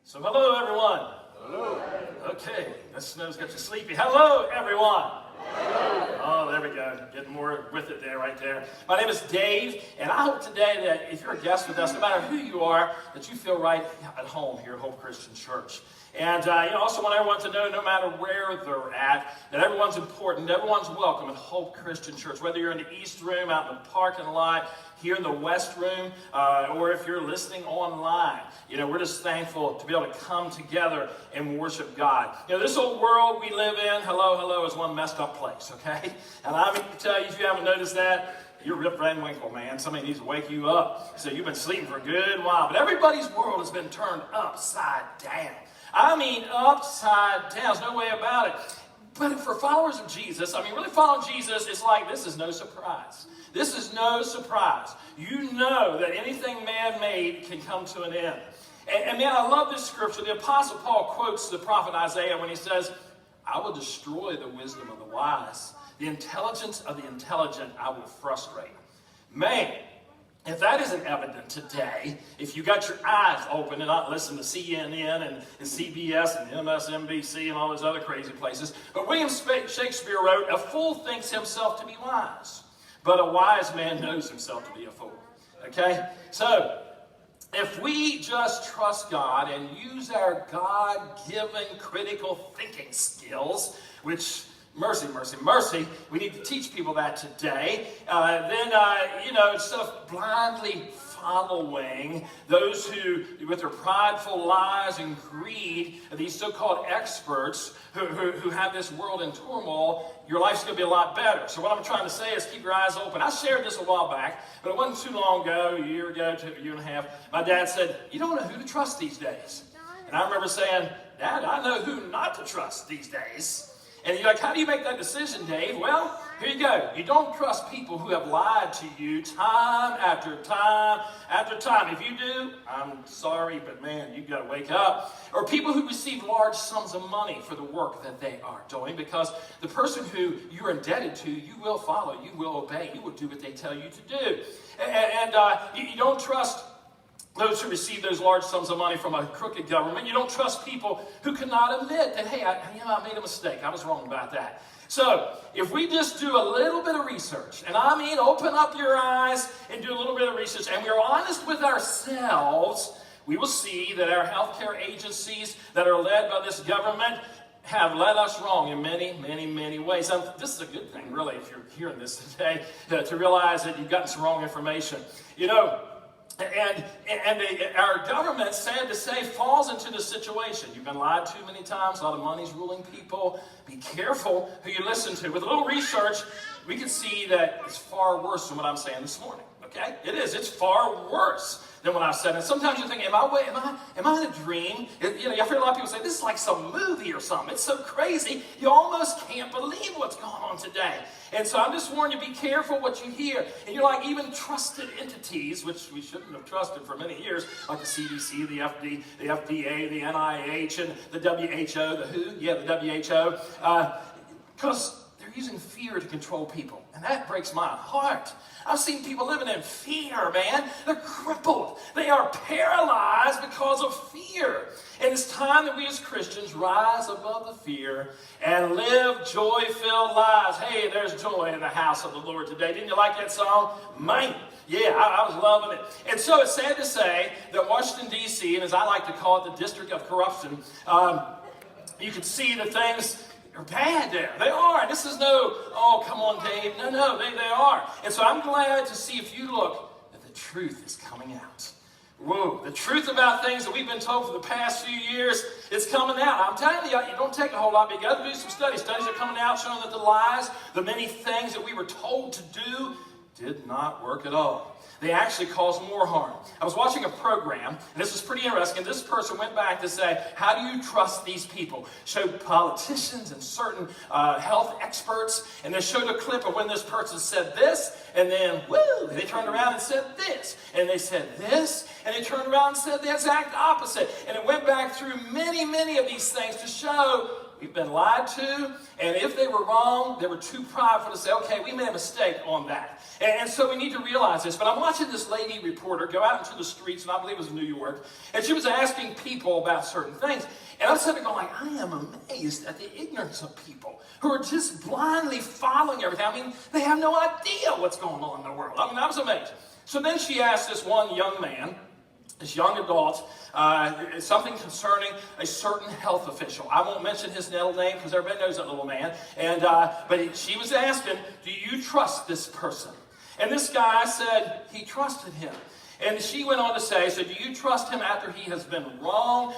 So hello, everyone. Hello. Okay, that snow's got you sleepy. Hello, everyone. Hello. Oh, there we go. Getting more with it there, right there. My name is Dave, and I hope today that if you're a guest with us, no matter who you are, that you feel right at home here at Hope Christian Church. And also want everyone to know, no matter where they're at, that everyone's important, everyone's welcome at Hope Christian Church. Whether you're in the East Room, out in the parking lot, here in the West Room, or if you're listening online, we're just thankful to be able to come together and worship God. This old world we live in, hello, is one messed up place, okay? And I mean to tell you, if you haven't noticed that, you're Rip Van Winkle, man. Somebody needs to wake you up. So you've been sleeping for a good while. But everybody's world has been turned upside down. I mean, upside down. There's no way about it. But for followers of Jesus, really following Jesus, it's like this is no surprise. This is no surprise. You know that anything man-made can come to an end. And man, I love this scripture. The Apostle Paul quotes the prophet Isaiah when he says, I will destroy the wisdom of the wise. The intelligence of the intelligent I will frustrate. Man, if that isn't evident today, if you got your eyes open and not listen to CNN and CBS and MSNBC and all those other crazy places, but William Shakespeare wrote, a fool thinks himself to be wise, but a wise man knows himself to be a fool. Okay? So, if we just trust God and use our God-given critical thinking skills, which mercy, we need to teach people that today. Then, instead of blindly following those who, with their prideful lies and greed, these so-called experts who have this world in turmoil, your life's going to be a lot better. So what I'm trying to say is keep your eyes open. I shared this a while back, but it wasn't too long ago, a year ago, a year and a half. My dad said, you don't know who to trust these days. And I remember saying, Dad, I know who not to trust these days. And you're like, how do you make that decision, Dave? Well, here you go. You don't trust people who have lied to you time after time after time. If you do, I'm sorry, but man, you've got to wake up. Or people who receive large sums of money for the work that they are doing, because the person who you're indebted to, you will follow, you will obey, you will do what they tell you to do. And you don't trust those who receive those large sums of money from a crooked government. You don't trust people who cannot admit that, hey, I made a mistake. I was wrong about that. So, if we just do a little bit of research, and open up your eyes and do a little bit of research, and we're honest with ourselves, we will see that our healthcare agencies that are led by this government have led us wrong in many ways. And this is a good thing, really, if you're hearing this today, to realize that you've gotten some wrong information. Our government, sad to say, falls into this situation. You've been lied to many times. A lot of money's ruling people. Be careful who you listen to. With a little research, we can see that it's far worse than what I'm saying this morning. Okay? It is. It's far worse than what I've said. And sometimes you think, am I in a dream? I hear a lot of people say, this is like some movie or something. It's so crazy, you almost can't believe what's going on today. And so I'm just warning you, be careful what you hear. And you're like even trusted entities, which we shouldn't have trusted for many years, like the CDC, the FDA, the NIH, and the WHO, the WHO? Yeah, the WHO. Because they're using fear to control people. And that breaks my heart. I've seen people living in fear, man. They're crippled. They are paralyzed because of fear. And it's time that we as Christians rise above the fear and live joy-filled lives. Hey, there's joy in the house of the Lord today. Didn't you like that song? Man, yeah, I was loving it. And so it's sad to say that Washington, D.C., and as I like to call it, the District of Corruption, you can see the things are bad there. They are. This is no, oh, come on, Dave. No, they are. And so I'm glad to see, if you look, that the truth is coming out. Whoa, the truth about things that we've been told for the past few years, it's coming out. I'm telling you, you don't take a whole lot, but you got to do some studies. Studies are coming out showing that the lies, the many things that we were told to do, did not work at all. They actually cause more harm. I was watching a program, and this was pretty interesting. This person went back to say, how do you trust these people? Showed politicians and certain health experts, and they showed a clip of when this person said this, and then, woo, they turned around and said this, and they said this, and they turned around and said the exact opposite. And it went back through many of these things to show we've been lied to, and if they were wrong, they were too prideful to say, okay, we made a mistake on that. And so we need to realize this. But I'm watching this lady reporter go out into the streets, and I believe it was in New York, and she was asking people about certain things. And I'm sitting there going, I am amazed at the ignorance of people who are just blindly following everything. I mean, they have no idea what's going on in the world. I mean, I was amazed. So then she asked this one young man, this young adult, something concerning a certain health official. I won't mention his little name because everybody knows that little man. But she was asking, do you trust this person? And this guy said he trusted him. And she went on to say, so do you trust him after he has been wrong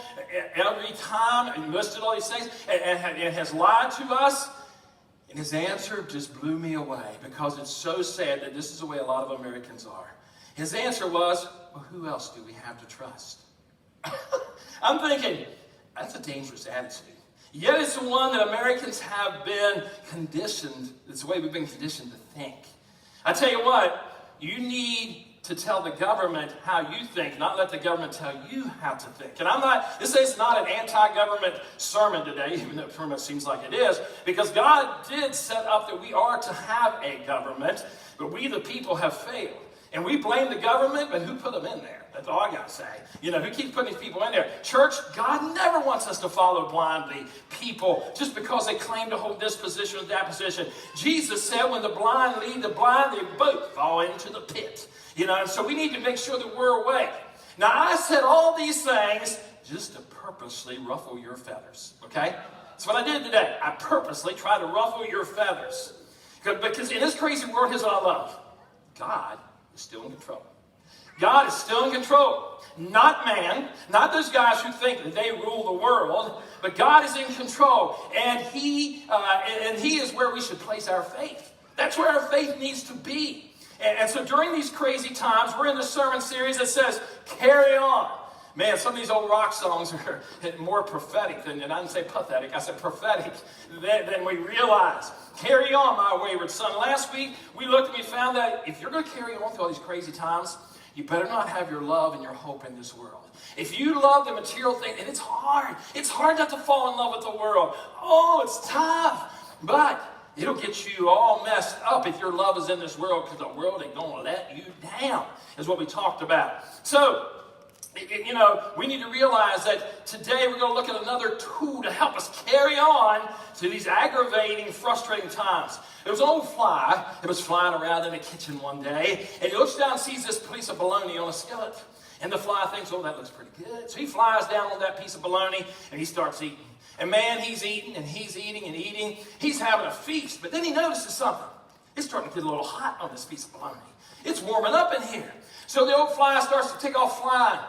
every time and listed all these things and has lied to us? And his answer just blew me away because it's so sad that this is the way a lot of Americans are. His answer was, well, who else do we have to trust? I'm thinking, that's a dangerous attitude. Yet it's the one that Americans have been conditioned, it's the way we've been conditioned to think. I tell you what, you need to tell the government how you think, not let the government tell you how to think. And this is not an anti-government sermon today, even though it pretty much seems like it is, because God did set up that we are to have a government, but we the people have failed. And we blame the government, but who put them in there? That's all I got to say. You know, who keeps putting these people in there? Church, God never wants us to follow blindly people just because they claim to hold this position or that position. Jesus said when the blind lead the blind, they both fall into the pit. You know, and so we need to make sure that we're awake. Now, I said all these things just to purposely ruffle your feathers, okay? That's what I did today. I purposely tried to ruffle your feathers. Because in this crazy world, here's what I love. God is still in control. God is still in control. Not man, not those guys who think that they rule the world, but God is in control. And He is where we should place our faith. That's where our faith needs to be. And so during these crazy times, we're in the sermon series that says, carry on. Man, some of these old rock songs are more prophetic than, and I didn't say pathetic, I said prophetic, than we realize. Carry on, my wayward son. Last week, we looked and we found that if you're going to carry on through all these crazy times, you better not have your love and your hope in this world. If you love the material thing, and it's hard not to fall in love with the world. Oh, it's tough, but it'll get you all messed up if your love is in this world because the world ain't going to let you down, is what we talked about. So, you know, we need to realize that today we're going to look at another tool to help us carry on through these aggravating, frustrating times. There was an old fly that was flying around in the kitchen one day, and he looks down and sees this piece of bologna on a skillet. And the fly thinks, oh, that looks pretty good. So he flies down on that piece of bologna, and he starts eating. And man, he's eating, and he's eating, and eating. He's having a feast, but then he notices something. It's starting to get a little hot on this piece of bologna. It's warming up in here. So the old fly starts to take off flying.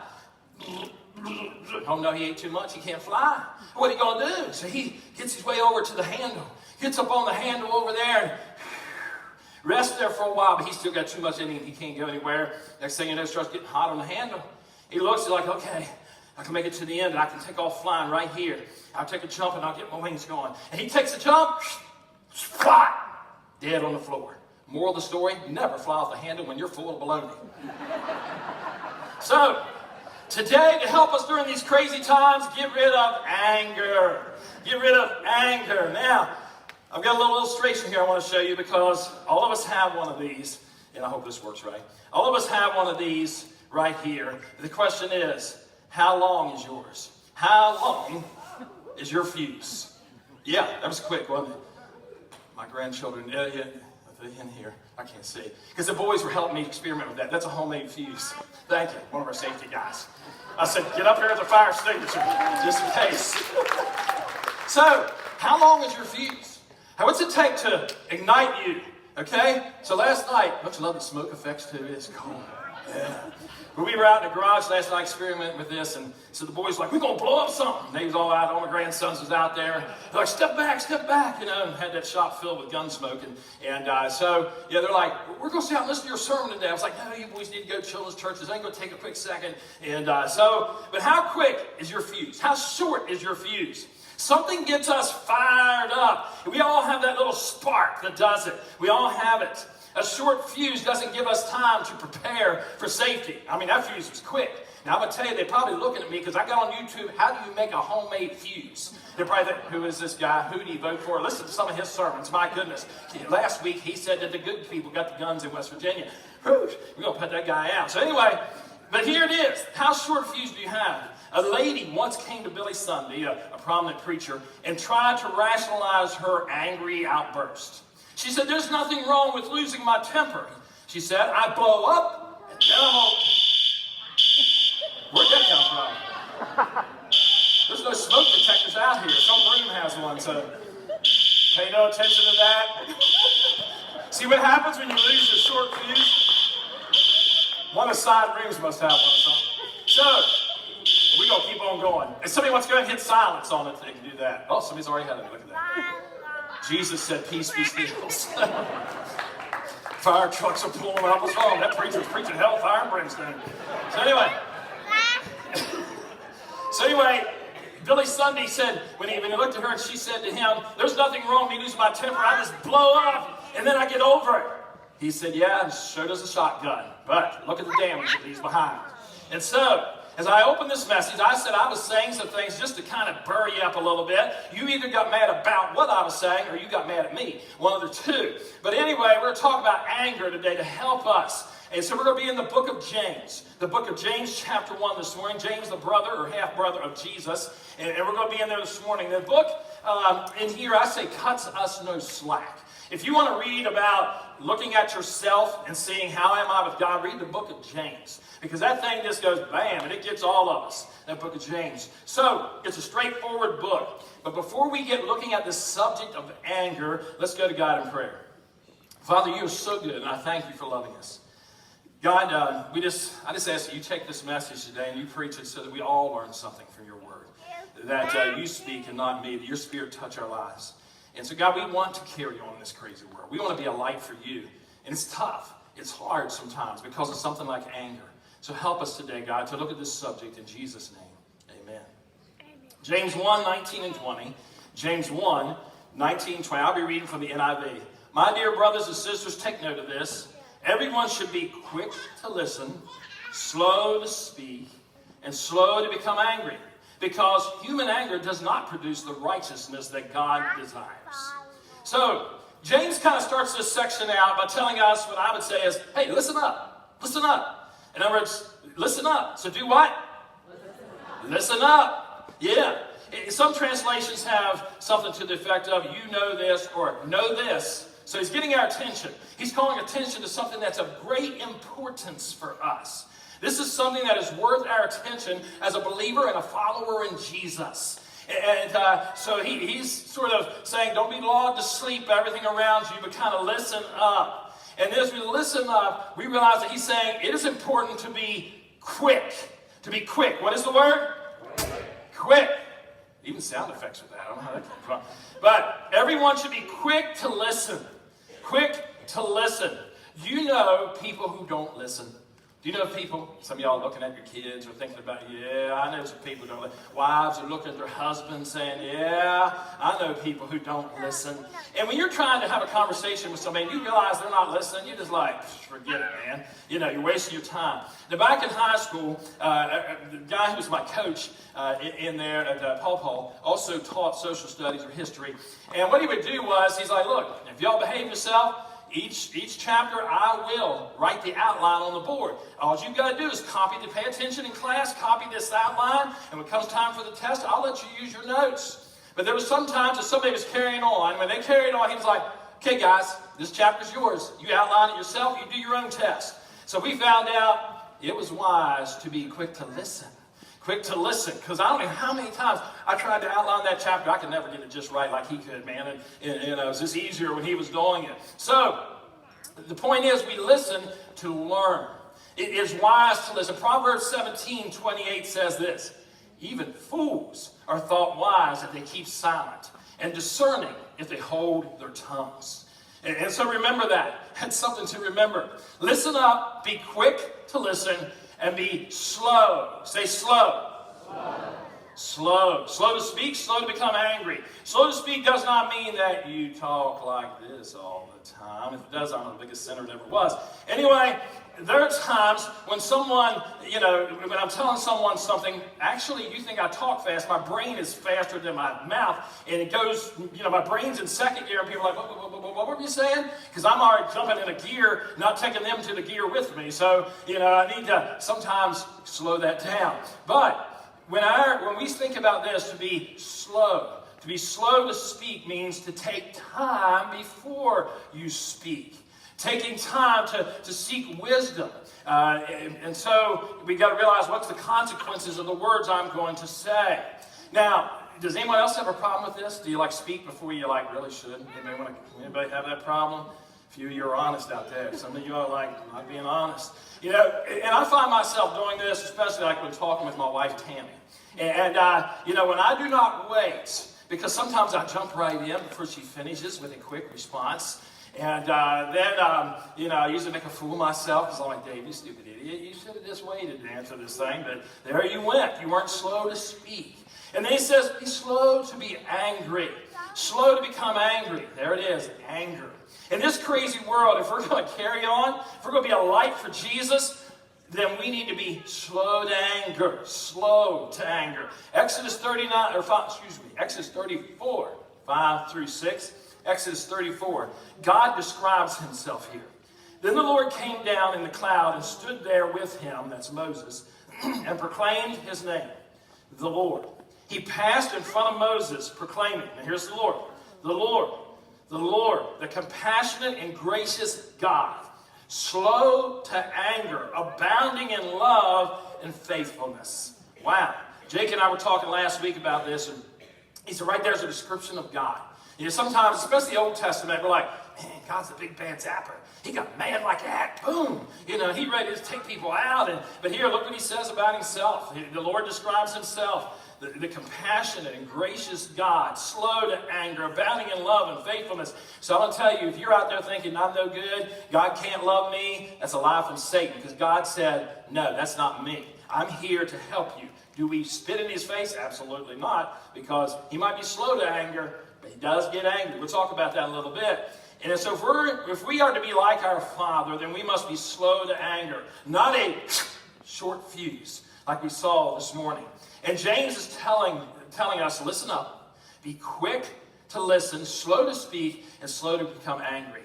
Oh no, he ate too much, he can't fly. What are you going to do? So he gets his way over to the handle, gets up on the handle over there, and rests there for a while, but he's still got too much in him, he can't go anywhere. Next thing you know, it starts getting hot on the handle. He looks like, okay, I can make it to the end, and I can take off flying right here. I'll take a jump, and I'll get my wings going. And he takes a jump, splat, dead on the floor. Moral of the story, never fly off the handle when you're full of bologna. So, today, to help us during these crazy times, get rid of anger. Get rid of anger. Now, I've got a little illustration here I want to show you because all of us have one of these, and I hope this works right. All of us have one of these right here. The question is, how long is yours? How long is your fuse? Yeah, that was quick, wasn't it? My grandchildren, in here, I can't see. Because the boys were helping me experiment with that. That's a homemade fuse. Thank you, one of our safety guys. I said, get up here at the fire extinguisher, just in case. So, how long is your fuse? What's it take to ignite you? Okay? So last night, don't you love the smoke effects too? It's cool. Yeah. But we were out in the garage last night experimenting with this, and so the boys were like, we're going to blow up something. They was all out, all my grandsons was out there. They're like, step back, you know, and had that shop filled with gun smoke. And so, yeah, they're like, we're going to sit out and listen to your sermon today. I was like, no, you boys need to go to children's churches. I ain't going to take a quick second. And but how quick is your fuse? How short is your fuse? Something gets us fired up. We all have that little spark that does it. We all have it. A short fuse doesn't give us time to prepare for safety. I mean, that fuse was quick. Now, I'm going to tell you, they're probably looking at me because I got on YouTube, how do you make a homemade fuse? They're probably thinking, who is this guy? Who do you vote for? Listen to some of his sermons. My goodness. Last week, he said that the good people got the guns in West Virginia. Whew, we're going to put that guy out. So anyway, but here it is. How short a fuse do you have? A lady once came to Billy Sunday, a prominent preacher, and tried to rationalize her angry outburst. She said, there's nothing wrong with losing my temper. She said, I blow up, and then I'm over. Where'd that come from? There's no smoke detectors out here. Some room has one, so pay no attention to that. See what happens when you lose your short fuse? One of the side rooms must have one or something. So, we're going to keep on going. If somebody wants to go ahead and hit silence on it, they can do that. Oh, somebody's already had it. Look at that. Jesus said, peace be still. Fire trucks are pulling up. What's wrong? That preacher's preaching hell, fire, and brimstone. So anyway, Billy Sunday said, when he looked at her and she said to him, there's nothing wrong with me losing my temper. I just blow up and then I get over it. He said, yeah, and so does a shotgun. But look at the damage that leaves behind. And so, as I opened this message, I said I was saying some things just to kind of burr you up a little bit. You either got mad about what I was saying or you got mad at me. One of the two. But anyway, we're going to talk about anger today to help us. And so we're going to be in the book of James. The book of James chapter 1 this morning. James, the brother or half-brother of Jesus. And we're going to be in there this morning. The book in here, I say, cuts us no slack. If you want to read about looking at yourself and seeing how am I with God, read the book of James. Because that thing just goes bam, and it gets all of us, that book of James. So, it's a straightforward book. But before we get looking at the subject of anger, let's go to God in prayer. Father, you are so good, and I thank you for loving us. God, I just ask that you take this message today and you preach it so that we all learn something from your word. That you speak and not me, that your spirit touch our lives. And so, God, we want to carry on in this crazy world. We want to be a light for you. And it's tough. It's hard sometimes because of something like anger. So help us today, God, to look at this subject in Jesus' name. Amen. James 1, 19 and 20. James 1, 19, 20. I'll be reading from the NIV. My dear brothers and sisters, take note of this. Everyone should be quick to listen, slow to speak, and slow to become angry. Because human anger does not produce the righteousness that God desires. So, James kind of starts this section out by telling us what I would say is, hey, listen up. Listen up. In other words, listen up. So do what? Listen up. Yeah. Some translations have something to the effect of, you know this or know this. So he's getting our attention. He's calling attention to something that's of great importance for us. This is something that is worth our attention as a believer and a follower in Jesus. And so he's sort of saying, don't be lulled to sleep, everything around you, but kind of listen up. And as we listen up, we realize that he's saying it is important to be quick. To be quick. What is the word? Quick. Even sound effects with that. I don't know how that came from. But everyone should be quick to listen. Quick to listen. You know people who don't listen. Do you know people, some of y'all are looking at your kids or thinking about, yeah, I know some people who don't listen. Wives are looking at their husbands saying, yeah, I know people who don't listen. And when you're trying to have a conversation with somebody and you realize they're not listening, you're just like, forget it, man. You know, you're wasting your time. Now, back in high school, the guy who was my coach in there at Paul also taught social studies or history. And what he would do was, he's like, look, if y'all behave yourself, each chapter, I will write the outline on the board. All you've got to do is pay attention in class, copy this outline, and when it comes time for the test, I'll let you use your notes. But there was sometimes that somebody was carrying on. When they carried on, he was like, okay, guys, this chapter's yours. You outline it yourself. You do your own test. So we found out it was wise to be quick to listen. Quick to listen, because I don't know how many times I tried to outline that chapter. I could never get it just right like he could, man. And it was just easier when he was doing it. So, the point is we listen to learn. It is wise to listen. Proverbs 17:28 says this, even fools are thought wise if they keep silent, and discerning if they hold their tongues. And so remember that. That's something to remember. Listen up, be quick to listen, and be slow. Say slow. Slow. Slow to speak, slow to become angry. Slow to speak does not mean that you talk like this all the time. If it does, I'm the biggest sinner it ever was. Anyway, there are times when someone, when I'm telling someone something, actually you think I talk fast, my brain is faster than my mouth, and it goes, my brain's in second gear, and people are like, what were you saying? Because I'm already jumping in a gear, not taking them to the gear with me. So, I need to sometimes slow that down. But when we think about this, to be slow to speak means to take time before you speak. Taking time to seek wisdom. And so we got to realize what's the consequences of the words I'm going to say. Now, does anyone else have a problem with this? Do you speak before you really should? Anybody have that problem? A few of you are honest out there. Some of you are not being honest. And I find myself doing this, especially when talking with my wife, Tammy. And when I do not wait, because sometimes I jump right in before she finishes with a quick response. And then, I usually make a fool of myself because I'm like, Dave, you stupid idiot. You should have just waited to answer this thing. But there you went. You weren't slow to speak. And then he says, be slow to be angry. Slow to become angry. There it is, anger. In this crazy world, if we're going to carry on, if we're going to be a light for Jesus, then we need to be slow to anger. Slow to anger. Exodus 34, 5 through 6. Exodus 34. God describes himself here. Then the Lord came down in the cloud and stood there with him, that's Moses, and proclaimed his name, the Lord. He passed in front of Moses, proclaiming, and here's the Lord, the Lord, the Lord, the compassionate and gracious God, slow to anger, abounding in love and faithfulness. Wow. Jake and I were talking last week about this, and he said right there's a description of God. Sometimes, especially the Old Testament, we're like, man, God's a big bad zapper. He got mad like that. Boom. He ready to take people out. But here, look what he says about himself. The Lord describes himself. The compassionate and gracious God, slow to anger, abounding in love and faithfulness. So I'm going to tell you, if you're out there thinking, I'm no good, God can't love me, that's a lie from Satan. Because God said, no, that's not me. I'm here to help you. Do we spit in his face? Absolutely not. Because he might be slow to anger, but he does get angry. We'll talk about that in a little bit. And so if we are to be like our Father, then we must be slow to anger. Not a short fuse like we saw this morning. And James is telling us, listen up. Be quick to listen, slow to speak, and slow to become angry.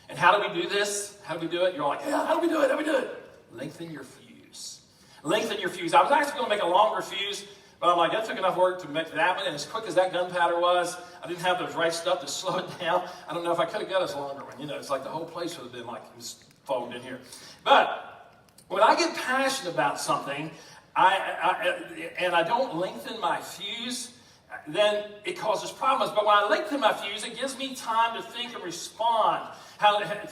And how do we do this? How do we do it? You're like, yeah, how do we do it? How do we do it? Lengthen your fuse. Lengthen your fuse. I was actually going to make a longer fuse, but I'm like, that took enough work to make that one. And as quick as that gunpowder was, I didn't have the right stuff to slow it down. I don't know if I could have got us a longer one. It's like the whole place would have been just fogged in here. But when I get passionate about something, and I don't lengthen my fuse, then it causes problems. But when I lengthen my fuse, it gives me time to think and respond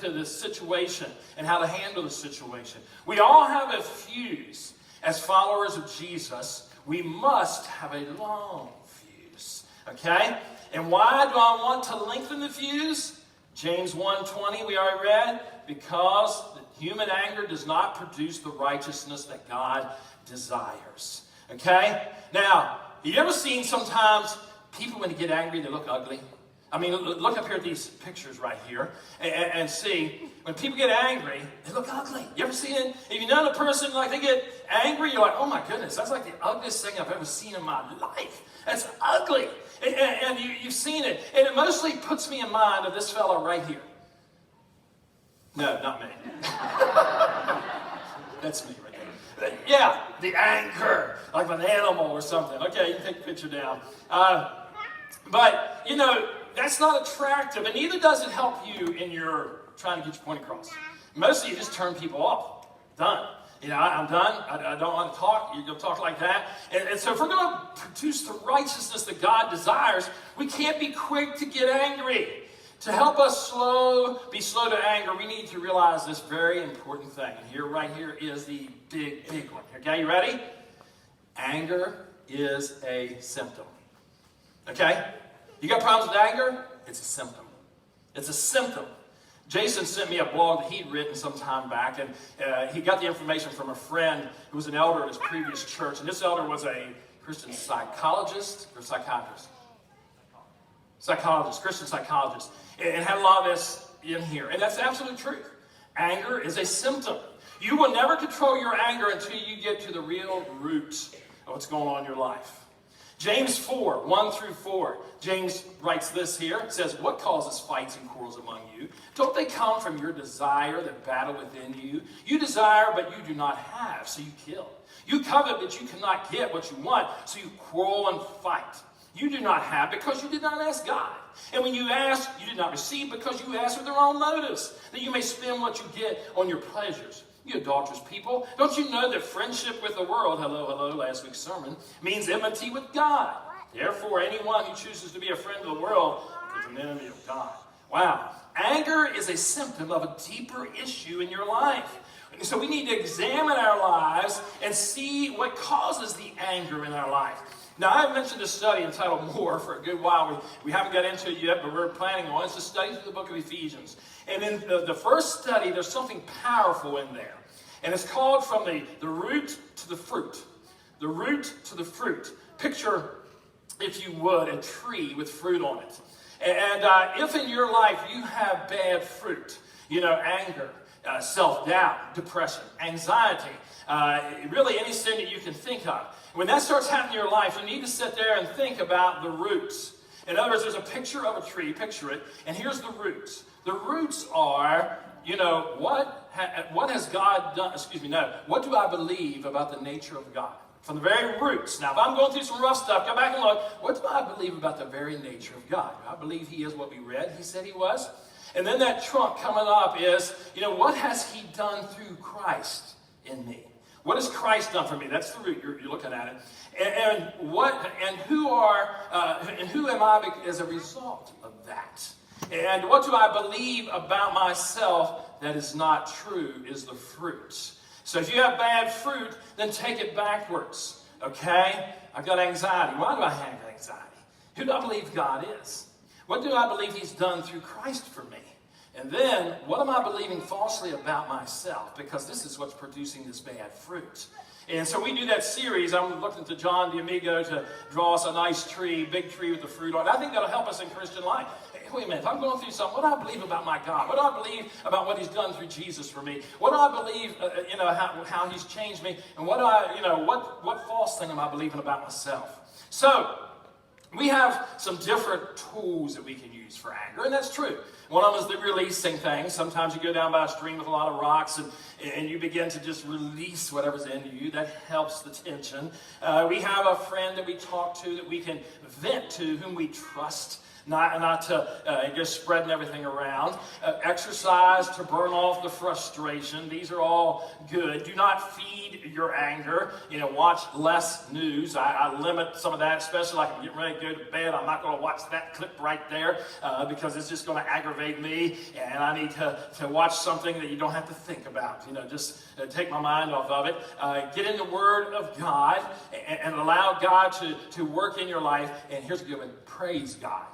to the situation and how to handle the situation. We all have a fuse. As followers of Jesus, we must have a long fuse. Okay? And why do I want to lengthen the fuse? James 1:20 we already read. Because human anger does not produce the righteousness that God desires. Okay? Now, you ever seen sometimes people when they get angry, they look ugly? I mean, look up here at these pictures right here and see, when people get angry, they look ugly. You ever seen it? If you know the person, they get angry, you're like, oh my goodness, that's like the ugliest thing I've ever seen in my life. That's ugly. And you've seen it. And it mostly puts me in mind of this fellow right here. No, not me. That's me right there. Yeah, the anger, like an animal or something. Okay, you can take the picture down. But, that's not attractive, and neither does it help you in your trying to get your point across. Mostly you just turn people off. Done. I'm done. I don't want to talk. You're going to talk like that. And so if we're going to produce the righteousness that God desires, we can't be quick to get angry. To help us be slow to anger, we need to realize this very important thing. And right here is the big one. Okay, you ready? Anger is a symptom. Okay? You got problems with anger? It's a symptom. It's a symptom. Jason sent me a blog that he'd written some time back, and he got the information from a friend who was an elder at his previous church. And this elder was a Christian psychologist or psychiatrist? Psychologist, Christian psychologist. And had a lot of this in here. And that's absolute truth. Anger is a symptom. You will never control your anger until you get to the real root of what's going on in your life. James 4, 1 through 4. James writes this here. It says, what causes fights and quarrels among you? Don't they come from your desire that battle within you? You desire, but you do not have, so you kill. You covet, but you cannot get what you want, so you quarrel and fight. You do not have because you did not ask God. And when you ask, you did not receive because you asked with the wrong motives, that you may spend what you get on your pleasures. You adulterous people, don't you know that friendship with the world, hello, last week's sermon, means enmity with God? Therefore, anyone who chooses to be a friend of the world is an enemy of God. Wow. Anger is a symptom of a deeper issue in your life. So we need to examine our lives and see what causes the anger in our life. Now, I've mentioned a study entitled More for a good while. We haven't got into it yet, but we're planning on it. It's a study through the book of Ephesians. And in the first study, there's something powerful in there. And it's called from the root to the fruit. The root to the fruit. Picture, if you would, a tree with fruit on it. And if in your life you have bad fruit, anger, self-doubt, depression, anxiety, really any sin that you can think of. When that starts happening in your life, you need to sit there and think about the roots. In other words, there's a picture of a tree, picture it, and here's the roots. The roots are, what has God done, what do I believe about the nature of God? From the very roots. Now, if I'm going through some rough stuff, go back and look, what do I believe about the very nature of God? I believe he is what we read, he said he was. And then that trunk coming up is, what has he done through Christ in me? What has Christ done for me? That's the root. You're looking at it. Who am I as a result of that? And what do I believe about myself that is not true is the fruit. So if you have bad fruit, then take it backwards. Okay? I've got anxiety. Why do I have anxiety? Who do I believe God is? What do I believe he's done through Christ for me? And then, what am I believing falsely about myself? Because this is what's producing this bad fruit. And so we do that series. I'm looking to John D'Amigo to draw us a nice tree, big tree with the fruit on it. I think that'll help us in Christian life. Hey, wait a minute, if I'm going through something, what do I believe about my God? What do I believe about what he's done through Jesus for me? What do I believe, how he's changed me? And what false thing am I believing about myself? So, we have some different tools that we can use for anger, and that's true. One of them is the releasing thing. Sometimes you go down by a stream with a lot of rocks and you begin to just release whatever's in you. That helps the tension. We have a friend that we talk to that we can vent to, whom we trust. Not to just spreading everything around. Exercise to burn off the frustration. These are all good. Do not feed your anger. Watch less news. I limit some of that, especially like I'm getting ready to go to bed. I'm not going to watch that clip right there because it's just going to aggravate me. And I need to watch something that you don't have to think about. Just take my mind off of it. Get in the Word of God and allow God to work in your life. And here's a good one. Praise God.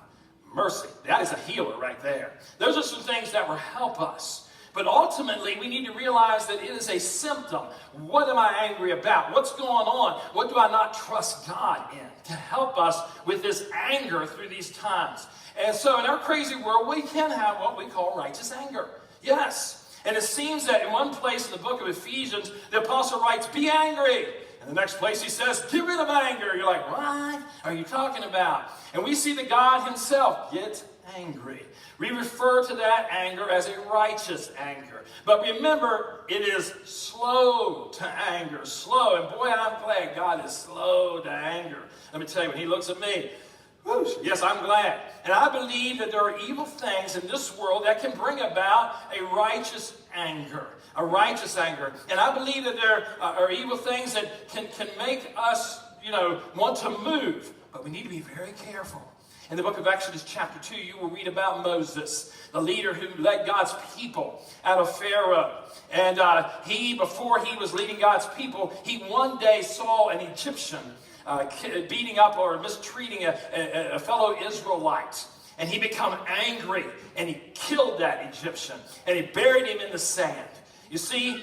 Mercy. That is a healer right there. Those are some things that will help us. But ultimately, we need to realize that it is a symptom. What am I angry about? What's going on? What do I not trust God in to help us with this anger through these times? And so in our crazy world, we can have what we call righteous anger. Yes. And it seems that in one place in the book of Ephesians, the apostle writes, be angry. And the next place he says, get rid of anger. You're like, what are you talking about? And we see that God himself gets angry. We refer to that anger as a righteous anger. But remember, it is slow to anger. Slow. And boy, I'm glad God is slow to anger. Let me tell you, when he looks at me, whoosh, yes, I'm glad. And I believe that there are evil things in this world that can bring about a righteous anger. A righteous anger. And I believe that there are evil things that can make us, want to move. But we need to be very careful. In the book of Exodus chapter 2, you will read about Moses, the leader who led God's people out of Pharaoh. And before he was leading God's people, he one day saw an Egyptian beating up or mistreating a fellow Israelite. And he became angry, and he killed that Egyptian, and he buried him in the sand. You see,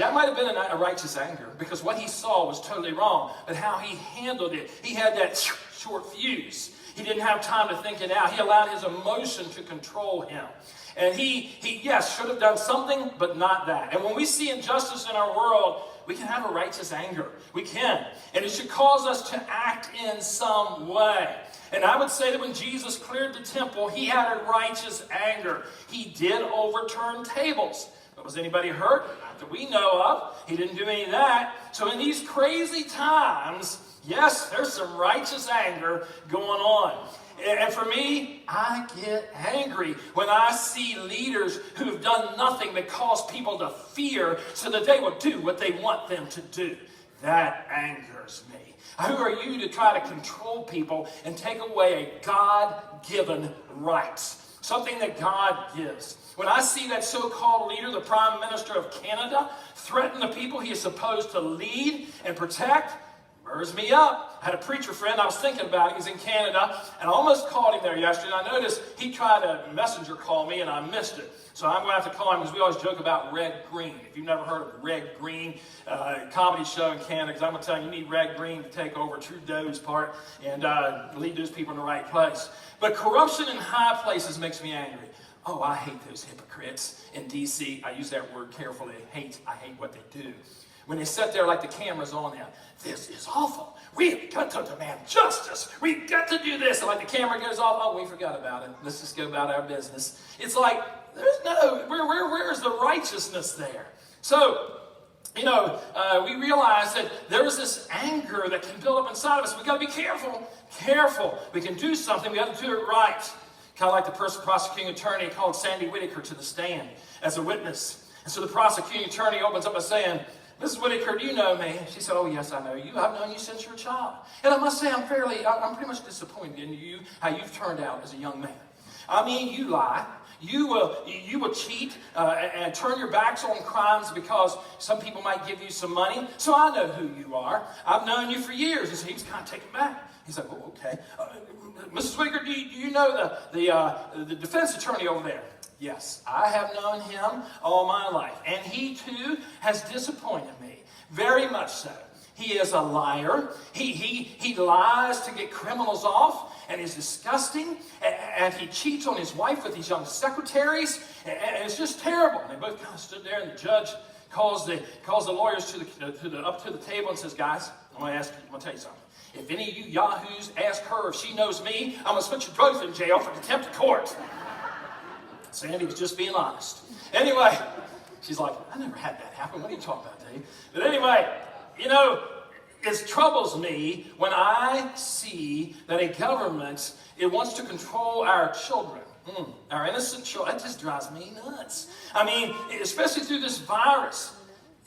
That might have been a righteous anger because what he saw was totally wrong, but how he handled it, he had that short fuse. He didn't have time to think it out. He allowed his emotion to control him. And he yes, should have done something, but not that. And when we see injustice in our world, we can have a righteous anger. We can. And it should cause us to act in some way. And I would say that when Jesus cleared the temple, he had a righteous anger. He did overturn tables. But was anybody hurt? Not that we know of. He didn't do any of that. So in these crazy times, yes, there's some righteous anger going on. And for me, I get angry when I see leaders who have done nothing but cause people to fear so that they will do what they want them to do. That angers me. Who are you to try to control people and take away a God-given right? Something that God gives. When I see that so-called leader, the Prime Minister of Canada, threaten the people he is supposed to lead and protect, burns me up. I had a preacher friend I was thinking about. He's in Canada, and I almost called him there yesterday. And I noticed he tried to messenger call me, and I missed it. So I'm going to have to call him because we always joke about Red Green. If you've never heard of Red Green, comedy show in Canada, because I'm going to tell you, you need Red Green to take over Trudeau's part and lead those people in the right place. But corruption in high places makes me angry. Oh, I hate those hypocrites in D.C. I use that word carefully. I hate what they do. When they sit there like the camera's on them, this is awful. We've got to demand justice. We've got to do this. And like the camera goes off, oh, we forgot about it. Let's just go about our business. It's like, where's the righteousness there? So, we realize that there is this anger that can build up inside of us. We've got to be careful. We can do something. We got to do it right. Kind of like the prosecuting attorney called Sandy Whitaker to the stand as a witness. And so the prosecuting attorney opens up by saying, Mrs. Whitaker, do you know me? She said, oh, yes, I know you. I've known you since you were a child. And I must say, I'm pretty much disappointed in you, how you've turned out as a young man. I mean, you lie. You will cheat and turn your backs on crimes because some people might give you some money. So I know who you are. I've known you for years. And so he was kind of taken back. He's like, oh, okay. Mrs. Whitaker, do you know the defense attorney over there? Yes, I have known him all my life. And he, too, has disappointed me. Very much so. He is a liar. He lies to get criminals off. And is disgusting. And he cheats on his wife with his young secretaries. And it's just terrible. And they both kind of stood there. And the judge calls the lawyers up to the table and says, guys, I'm going to tell you something. If any of you yahoos ask her if she knows me, I'm going to put you both in jail for contempt of court. Sandy was just being honest. Anyway, she's like, I never had that happen. What are you talking about, Dave? But anyway, it troubles me when I see that a government, it wants to control our children. Our innocent children. That just drives me nuts. I mean, especially through this virus.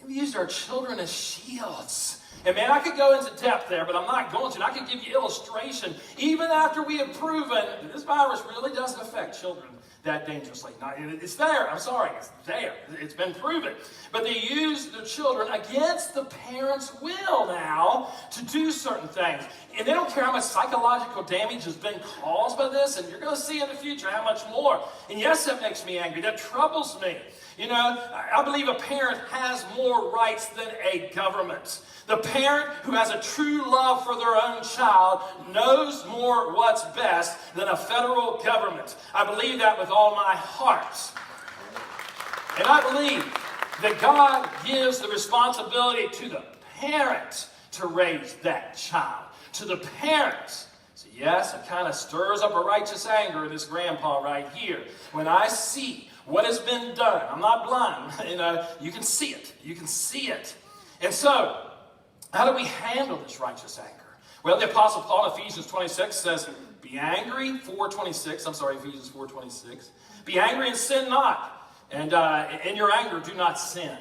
We used our children as shields. And man, I could go into depth there, but I'm not going to. And I could give you illustration. Even after we have proven that this virus really doesn't affect children that dangerously. It's there. I'm sorry. It's there. It's been proven. But they use the children against the parents' will now to do certain things. And they don't care how much psychological damage has been caused by this. And you're going to see in the future how much more. And yes, that makes me angry. That troubles me. I believe a parent has more rights than a government. The parent who has a true love for their own child knows more what's best than a federal government. I believe that with all my heart. And I believe that God gives the responsibility to the parent to raise that child. To the parents. So yes, it kind of stirs up a righteous anger in this grandpa right here. When I see what has been done, I'm not blind. You can see it. You can see it. And so, how do we handle this righteous anger? Well, the Apostle Paul in Ephesians 26 says, be angry, Ephesians 4:26. Be angry and sin not. And in your anger, do not sin.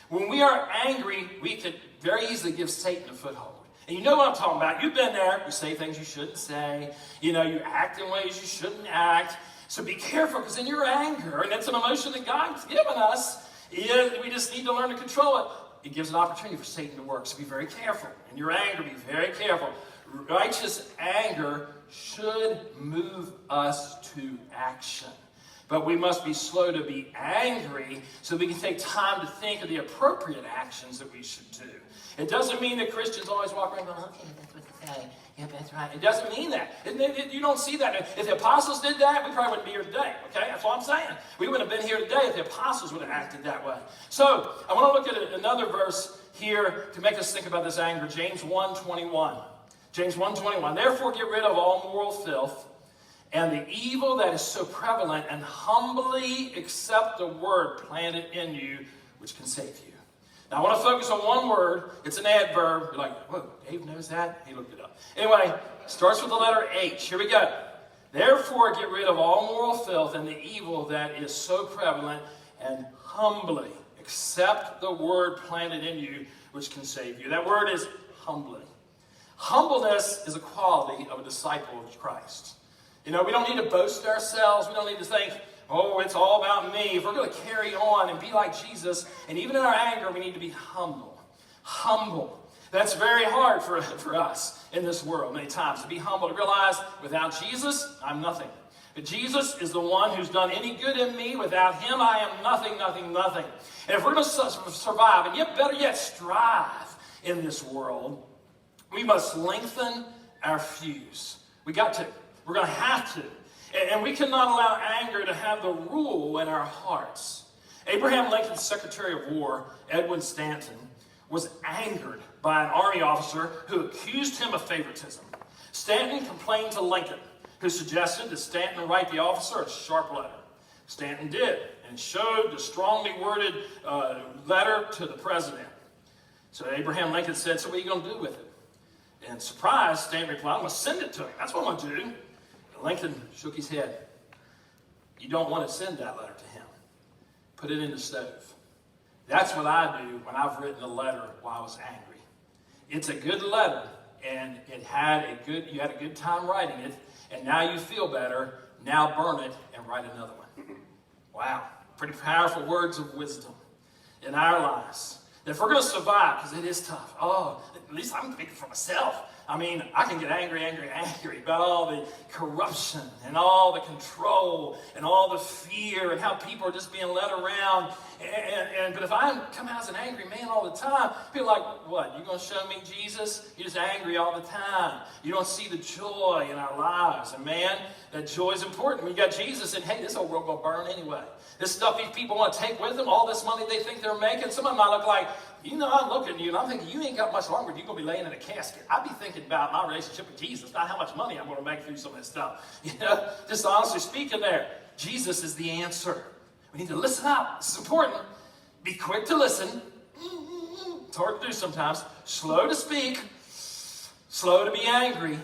When we are angry, we could very easily give Satan a foothold. And you know what I'm talking about. You've been there. You say things you shouldn't say. You act in ways you shouldn't act. So be careful, because in your anger, and it's an emotion that God's given us, we just need to learn to control it. It gives an opportunity for Satan to work. So be very careful. In your anger, be very careful. Righteous anger should move us to action. But we must be slow to be angry so we can take time to think of the appropriate actions that we should do. It doesn't mean that Christians always walk around going, okay, that's what they say. Yeah, that's right. It doesn't mean that. You don't see that. If the apostles did that, we probably wouldn't be here today. Okay, that's what I'm saying. We wouldn't have been here today if the apostles would have acted that way. So I want to look at another verse here to make us think about this anger. James 1:21. James 1:21. Therefore get rid of all moral filth and the evil that is so prevalent, and humbly accept the word planted in you, which can save you. Now, I want to focus on one word. It's an adverb. You're like, whoa, Dave knows that? He looked it up. Anyway, starts with the letter H. Here we go. Therefore, get rid of all moral filth and the evil that is so prevalent, and humbly accept the word planted in you, which can save you. That word is humbly. Humbleness is a quality of a disciple of Christ. You know, we don't need to boast ourselves. We don't need to think, oh, it's all about me. If we're going to carry on and be like Jesus, and even in our anger, we need to be humble. Humble. That's very hard for us in this world many times, to be humble, to realize without Jesus, I'm nothing. But Jesus is the one who's done any good in me. Without him, I am nothing, nothing, nothing. And if we're going to survive, and yet better yet, strive in this world, we must lengthen our fuse. We got to. We're going to have to. And we cannot allow anger to have the rule in our hearts. Abraham Lincoln's Secretary of War, Edwin Stanton, was angered by an army officer who accused him of favoritism. Stanton complained to Lincoln, who suggested that Stanton write the officer a sharp letter. Stanton did, and showed the strongly worded letter to the president. So Abraham Lincoln said, so what are you going to do with it? And surprised, Stanton replied, I'm going to send it to him. That's what I'm going to do. Lincoln shook his head. You don't want to send that letter to him. Put it in the stove. That's what I do when I've written a letter while I was angry. It's a good letter, and you had a good time writing it, and now you feel better. Now burn it and write another one. Wow. Pretty powerful words of wisdom in our lives. If we're going to survive, because it is tough. Oh, at least I'm thinking for myself. I mean, I can get angry about all the corruption and all the control and all the fear and how people are just being led around. But if I come out as an angry man all the time, people are like, what? You going to show me Jesus? You're just angry all the time. You don't see the joy in our lives. And man, that joy is important. We got Jesus, and hey, this whole world going to burn anyway. This stuff these people want to take with them, all this money they think they're making. Some of them might look like, you know, I'm looking at you and I'm thinking, you ain't got much longer. You're going to be laying in a casket. I'd be thinking about my relationship with Jesus, not how much money I'm going to make through some of this stuff. You know, just honestly speaking there, Jesus is the answer. We need to listen up. This is important. Be quick to listen. It's hard to do sometimes. Slow to speak. Slow to be angry.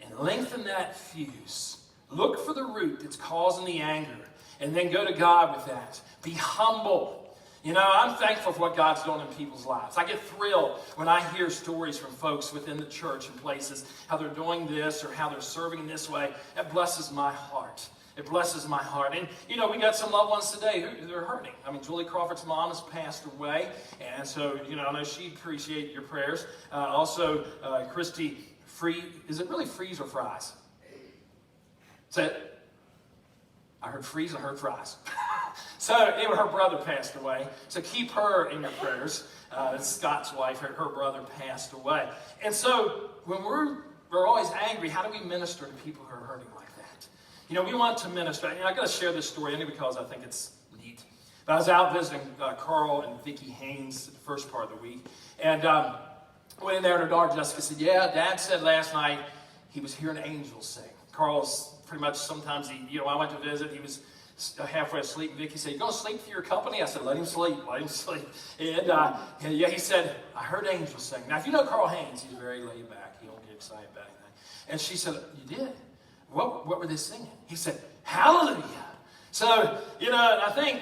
And lengthen that fuse. Look for the root that's causing the anger. And then go to God with that. Be humble. You know, I'm thankful for what God's doing in people's lives. I get thrilled when I hear stories from folks within the church and places, how they're doing this or how they're serving in this way. That blesses my heart. It blesses my heart. And, you know, we got some loved ones today who are hurting. I mean, Julie Crawford's mom has passed away. And so, you know, I know she'd appreciate your prayers. Also, Christy is it really Freeze or Fries? Say it. I heard freeze, I heard fries. So anyway, her brother passed away. So keep her in your prayers. Scott's wife, her brother passed away. And so when we're always angry, how do we minister to people who are hurting like that? You know, we want to minister. And I got to share this story only because I think it's neat. But I was out visiting Carl and Vicki Haynes the first part of the week. And went in there and her daughter Jessica said, yeah, Dad said last night he was hearing angels sing. Carl's pretty much sometimes, I went to visit, he was halfway asleep. Vicky said, you going to sleep through your company? I said, let him sleep. And he said, I heard angels sing. Now, if you know Carl Haynes, he's very laid back. He don't get excited about anything. And she said, you did? What were they singing? He said, hallelujah. So, I think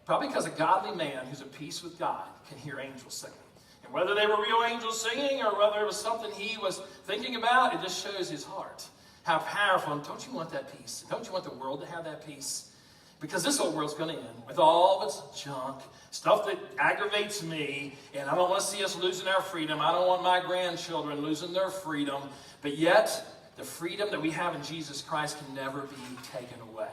probably because a godly man who's at peace with God can hear angels singing. And whether they were real angels singing or whether it was something he was thinking about, it just shows his heart. How powerful. And don't you want that peace? Don't you want the world to have that peace? Because this whole world's going to end with all of its junk, stuff that aggravates me, and I don't want to see us losing our freedom. I don't want my grandchildren losing their freedom. But yet, the freedom that we have in Jesus Christ can never be taken away.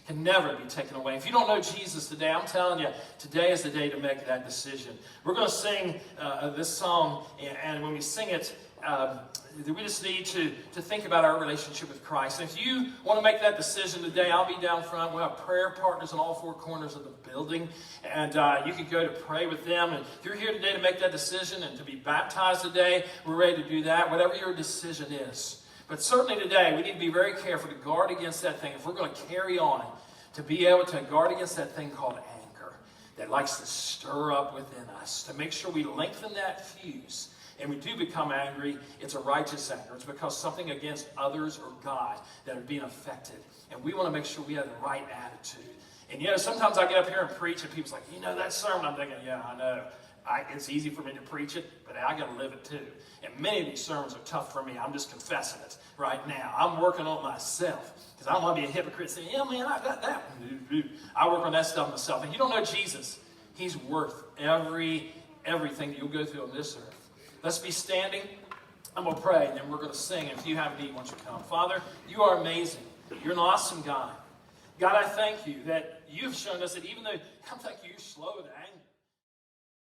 can never be taken away. If you don't know Jesus today, I'm telling you, today is the day to make that decision. We're going to sing this song, and when we sing it, we just need to think about our relationship with Christ. And if you want to make that decision today, I'll be down front. We'll have prayer partners in all four corners of the building, and you can go to pray with them. And if you're here today to make that decision and to be baptized today, we're ready to do that, whatever your decision is. But certainly today, we need to be very careful to guard against that thing. If we're going to carry on, to be able to guard against that thing called anger that likes to stir up within us, to make sure we lengthen that fuse and we do become angry, it's a righteous anger. It's because something against others or God that are being affected. And we want to make sure we have the right attitude. And sometimes I get up here and preach and people's like, that sermon. I'm thinking, yeah, I know. It's easy for me to preach it, but I got to live it too. And many of these sermons are tough for me. I'm just confessing it right now. I'm working on myself because I don't want to be a hypocrite saying, yeah, man, I got that one. I work on that stuff myself. And you don't know Jesus. He's worth everything you'll go through on this earth. Let's be standing. I'm going to pray, and then we're going to sing. And if you have a need, why don't you come? Father, you are amazing. You're an awesome God. God, I thank you that you've shown us that even though, I thank you, you're slow to anger.